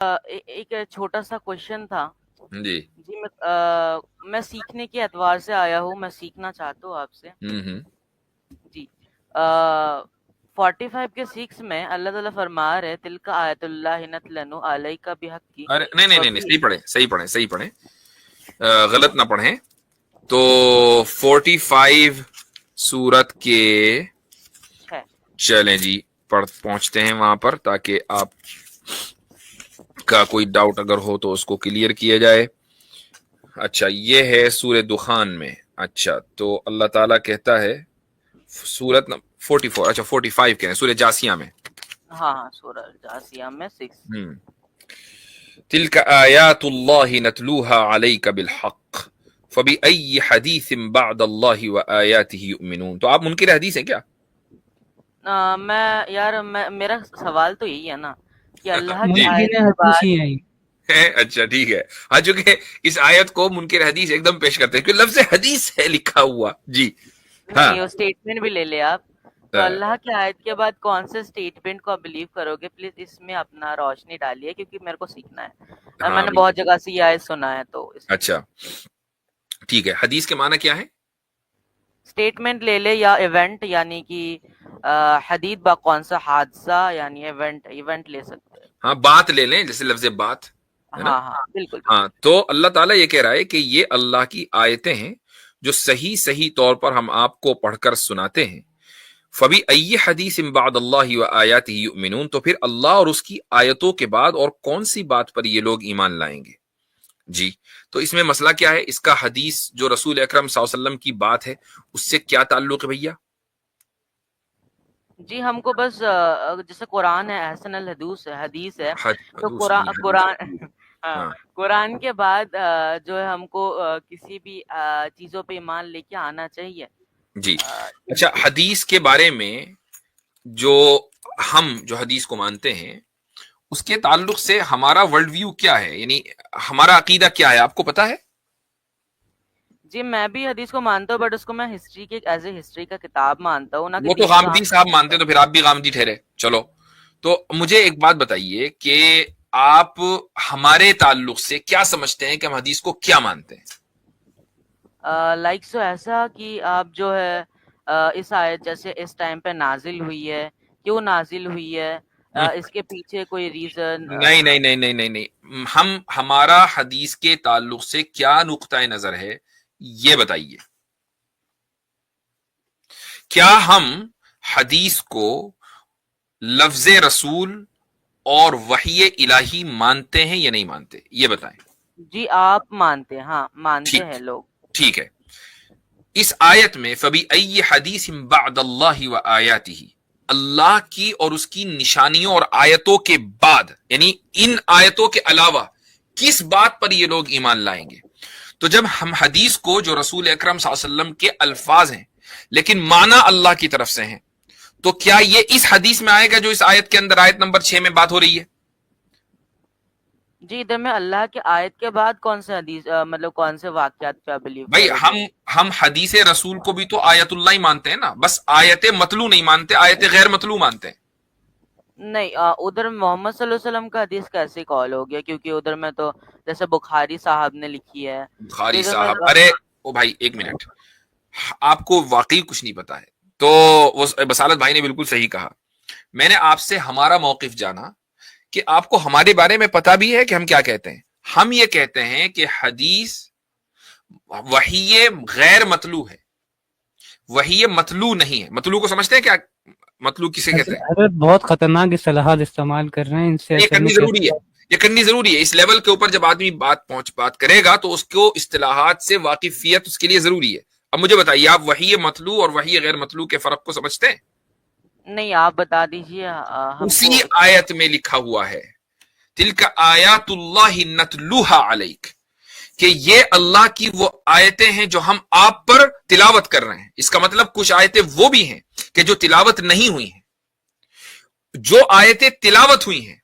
एक छोटा सा क्वेश्चन था जी। जी। मैं सीखने के एतबार से आया हूँ, मैं सीखना चाहता हूँ आपसे हम्म। जी। 45 के 6 में अल्लाह ताला फरमा रहे तिलका आयतुल्लाह नतलनु अलैका बिहक्की अरे नहीं नहीं नहीं नहीं, फबी सही पढ़े सही पढ़े सही पढ़े, गलत ना पढ़े। तो 45 सूरत के, छः। चलें जी, पढ़ पहुंचते हैं वहां पर ताकि आप का कोई डाउट अगर हो तो उसको क्लियर किया जाए। अच्छा, ये है सूरह दुखान में। अच्छा, तो अल्लाह ताला कहता है सूरत 44, अच्छा 45 कह रहे हैं, सूरह जासिया में। हाँ हाँ, सूरह जासिया में 6। हम्म। तिल्क आयातुल्लाहि नतलूहा अलैका बिलहक फबिअय्यि हदीसिन बअदल्लाहि व आयातिहि युमिनून। तो आप मुनकिर हदीस हैं क्या? मैं यार मेरा सवाल तो यही है ना कि अल्लाह की जी। आयत मुनकिर के हदीस बाद। ही है ये। है, अच्छा ठीक है। हाँ, चूंकि इस आयत को मुनकिर हदीस एकदम पेश करते हैं क्योंकि लफ्ज हदीस है लिखा हुआ जी। हाँ। नहीं, वो स्टेटमेंट भी ले ले आप। तो अल्लाह की आयत के बाद कौन से स्टेटमेंट को आप बिलीव करोगे? प्लीज इसमें अपना रोशनी डालिए क्योंकि मेरे को सीखना है। हाँ मैंने बहुत बिल्कुल। जगह से ये आयत सुना है तो इसलिए। अच्छा ठीक है, हदीस के माना क्या है? स्टेटमेंट ले ले या इवेंट, यानी कि हदीद बा कौन सा हादसा, यानी इवेंट इवेंट ले सकते हैं। हाँ, बात ले लें, जैसे लफ्ज बात है ना। हाँ हाँ, बिल्कुल हाँ, बिल्कुल। तो अल्लाह ताला ये कह रहा है कि ये अल्लाह की आयतें हैं जो सही सही तौर पर हम आपको पढ़कर सुनाते हैं। फबी अय्य हदीस बाद अल्लाह व आयातिही युमिनून, तो फिर अल्लाह और उसकी आयतों के बाद और कौन सी बात पर ये लोग ईमान लाएंगे जी। तो इसमें मसला क्या है? इसका हदीस जो रसूल अकरम सल्लल्लाहु अलैहि वसल्लम की बात है उससे क्या ताल्लुक है भैया? जी, हमको बस जैसे कुरान है, अहसन अल हदूस है, हदीस है। तो हदूस नहीं, हदीस। कुरान हाँ, हाँ कुरान के बाद जो है हमको किसी भी चीजों पे ईमान लेके आना चाहिए। जी। ठीक अच्छा, है। हदीस के बारे में जो हम जो हदीस को मानते हैं उसके ताल्लुक से हमारा वर्ल्ड व्यू क्या है, यानी हमारा अकीदा क्या है, आपको पता है? जी, मैं भी हदीस को मानता हूँ, बट उसको मैं हिस्ट्री के एज ए हिस्ट्री का किताब मानता हूँ, ना कि वो तो दीन का गामदी हम साहब मानता मानते हैं, हूँ। तो फिर आप भी गामदी ठहरे। चलो, तो मुझे एक बात बताइए कि आप हमारे ताल्लुक से क्या समझते हैं कि हम हदीस को क्या मानते हैं? लाइक सो ऐसा कि आप जो है इस आयत जैसे इस टाइम पे नाजिल हुई है, क्यों नाजिल हुई है, इसके पीछे कोई रीजन। नहीं नहीं नहीं नहीं नहीं नहीं, हम हमारा हदीस के ताल्लुक से क्या नुक्ता नजर है ये बताइए। क्या हम हदीस को लफ्ज रसूल और वही इलाही मानते हैं या नहीं मानते, ये बताएं। जी, आप मानते हैं? हाँ, मानते ठीक, हैं लोग। ठीक है। इस आयत में फबी अय्य हदीस बअदल्लाहि व आयातिही, अल्लाह की और उसकी निशानियों और आयतों के बाद, यानी इन आयतों के अलावा किस बात पर ये लोग ईमान लाएंगे? तो जब हम हदीस को जो रसूल अकरम सल्लल्लाहु अलैहि वसल्लम के अल्फाज हैं लेकिन माना अल्लाह की तरफ से हैं, तो क्या ये इस हदीस में आएगा जो इस आयत के अंदर आयत नंबर 6 में बात हो रही है? जी, इधर में अल्लाह के आयत के बाद कौन से हदीस मतलब कौन से वाकयात पे आप बिलीव भाई करोगे? हम हदीस रसूल को भी तो आयतुल्लाह ही मानते हैं ना, बस आयत मतलू नहीं मानते, आयत गैर मतलू मानते हैं। नहीं, उधर मोहम्मद सल्लल्लाहु अलैहि वसल्लम का हदीस कैसे कॉल हो गया? क्योंकि उधर में तो जैसे बुखारी साहब ने लिखी है, तो बुखारी इधर में साहब, अरे ओ भाई एक मिनट, आपको वाकई कुछ नहीं पता है। तो वो बसालत भाई ने बिल्कुल सही कहा। मैंने आपसे हमारा मौकिफ जाना कि आपको हमारे बारे में पता भी है कि हम क्या कहते हैं। हम ये कहते हैं कि हदीस वही गैर मतलू है, वही मतलू नहीं है। मतलू को समझते हैं क्या? मतलू किसे कहते हैं? हजरत बहुत खतरनाक इस्तेलाहात इस्तेमाल कर रहे हैं, इनसे ये असल करनी में जरूरी है, कैसे। ये करनी जरूरी है। इस लेवल के ऊपर जब आदमी बात करेगा तो उसको इस्तिलाहात से वाकिफियत उसके लिए जरूरी है। अब मुझे बताइए, आप वही मतलू और वही गैर मतलू के फर्क को समझते हैं? नहीं, आप बता दीजिए हमको उसी इसका। आयत में लिखा हुआ है तिल्का आयातुल्लाहि नतलुहा अलैक, कि ये अल्लाह की वो आयतें हैं जो हम आप पर तिलावत कर रहे हैं। इसका मतलब कुछ आयतें वो भी हैं कि जो तिलावत नहीं हुई हैं। जो आयतें तिलावत हुई हैं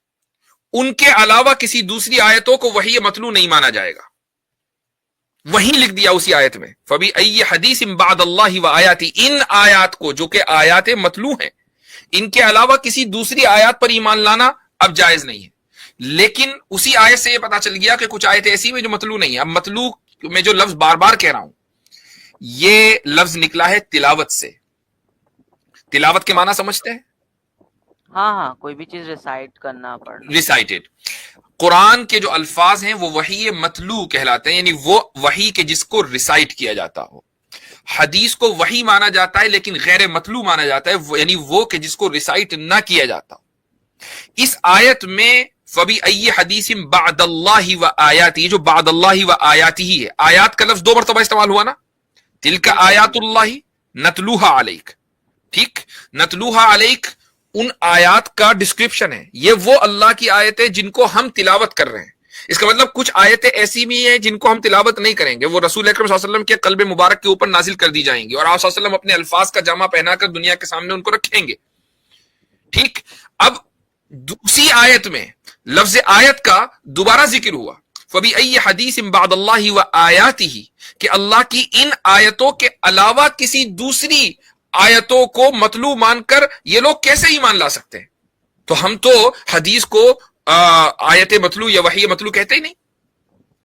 उनके अलावा किसी दूसरी आयतों को वही मतलू नहीं माना जाएगा। वहीं लिख दिया उसी आयत में, फबी अय्य हदीस बाद अल्लाह व आयाती, इन आयात को जो कि आयात मतलू हैं, इनके अलावा किसी दूसरी आयत पर ईमान लाना अब जायज नहीं है। لیکن اسی آیت سے یہ پتا چل گیا کہ کچھ آیتیں ایسی میں جو مطلوع نہیں ہے. اب مطلوع میں جو لفظ بار بار کہہ رہا ہوں یہ لفظ نکلا ہے تلاوت سے. تلاوت کے معنی سمجھتے ہیں؟ ہاں ہاں، کوئی بھی چیز ریسائٹ کرنا پڑنا. ریسائٹڈ. قرآن کے جو الفاظ ہیں وہ وحی مطلوع کہلاتے ہیں، یعنی وہ وحی کے جس کو ریسائٹ کیا جاتا ہو. حدیث کو وحی مانا جاتا ہے لیکن غیر مطلوع مانا جاتا ہے، یعنی وہ کہ جس کو ریسائٹ نہ کیا جاتا ہو. اس آیت میں فَبِأَيِّ حَدِيثٍ بَعْدَ اللَّهِ وَآيَاتِهِ، یہ جو بعد اللہ و آیاتی ہے، آیات کا لفظ 2 مرتبہ استعمال ہوا نا. تلک آیات اللہ نتلوها علیک. ٹھیک، نتلوها علیک ان آیات کا ڈسکرپشن ہے. یہ وہ اللہ کی آیتیں جن کو ہم تلاوت کر رہے ہیں. اس کا مطلب کچھ آیتیں ایسی بھی ہیں جن کو ہم تلاوت نہیں کریں گے، وہ رسول اکرم صلی اللہ علیہ وسلم کے قلب مبارک کے اوپر نازل کر دی جائیں گی اور آپ صلی اللہ علیہ وسلم اپنے الفاظ کا جامع پہنا کر دنیا کے سامنے ان کو رکھیں گے. ٹھیک، اب اسی آیت میں لفظ آیت کا دوبارہ ذکر ہوا، فَبِأَيِّ حَدِيثٍ بَعْدَ اللَّهِ وَآيَاتِهِ، کہ اللہ کی ان آیتوں کے علاوہ کسی دوسری آیتوں کو مطلوع مان کر یہ لوگ کیسے ایمان لا سکتے ہیں؟ تو ہم تو حدیث کو آیت مطلوع یا وحی مطلوع کہتے ہی نہیں.